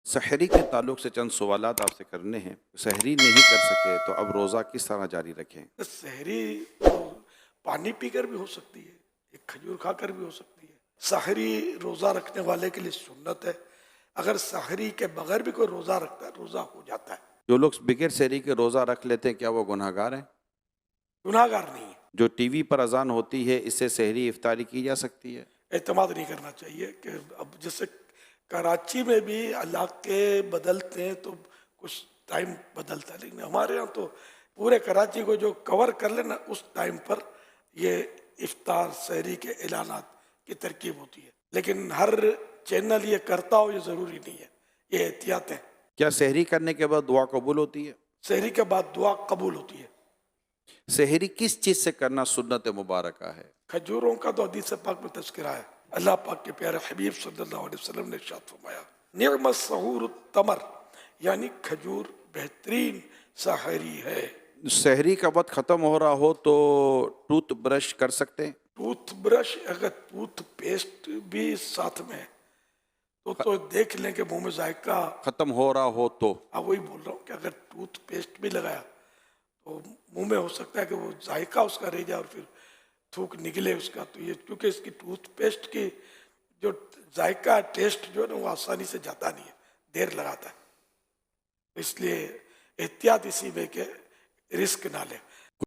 سحری کے تعلق سے چند سوالات آپ سے کرنے ہیں۔ سحری نہیں کر سکے تو اب روزہ کس طرح جاری رکھیں؟ سحری تو پانی پی کر بھی ہو سکتی ہے، ایک کھجور کھا کر بھی ہو سکتی ہے۔ سحری روزہ رکھنے والے کے لیے سنت ہے، اگر سحری کے بغیر بھی کوئی روزہ رکھتا ہے روزہ ہو جاتا ہے، جو لوگ بغیر سحری کے روزہ رکھ لیتے ہیں کیا وہ گناہ گار ہیں؟ گناہ گار نہیں ہے۔ جو ٹی وی پر اذان ہوتی ہے اس سے سحری افطاری کی جا سکتی ہے؟ اعتماد نہیں کرنا چاہیے کہ اب جیسے کراچی میں بھی علاقے بدلتے ہیں تو کچھ ٹائم بدلتا ہے، لیکن ہمارے ہاں تو پورے کراچی کو جو کور کر لینا اس ٹائم پر یہ افطار سحری کے اعلانات کی ترکیب ہوتی ہے، لیکن ہر چینل یہ کرتا ہو یہ ضروری نہیں ہے، یہ احتیاط ہے۔ کیا سحری کرنے کے بعد دعا قبول ہوتی ہے؟ سحری کے بعد دعا قبول ہوتی ہے۔ سحری کس چیز سے کرنا سنت مبارکہ ہے؟ کھجوروں کا تو حدیث پاک میں تذکرہ ہے، اللہ پاک کے پیارے حبیب صلی اللہ علیہ وسلم نے ارشاد فرمایا نعم السحور التمر، یعنی کھجور بہترین سحری ہے۔ سحری کا وقت ختم ہو رہا ہو تو ٹوتھ برش کر سکتے ہیں؟ ٹوتھ برش اگر ٹوتھ پیسٹ بھی ساتھ میں ہے تو دیکھ لیں کہ منہ میں ذائقہ، ختم ہو رہا ہو تو وہی بول رہا ہوں کہ اگر ٹوتھ پیسٹ بھی لگایا تو منہ میں ہو سکتا ہے کہ وہ ذائقہ اس کا رہ جائے اور پھر تھوک نکلے اس کا، تو یہ کیونکہ اس کی ٹوتھ پیسٹ کی جو ذائقہ ٹیسٹ جو ہے نا وہ آسانی سے جاتا نہیں ہے، دیر لگاتا ہے، اس لیے احتیاط اسی میں کہ رسک نہ لے۔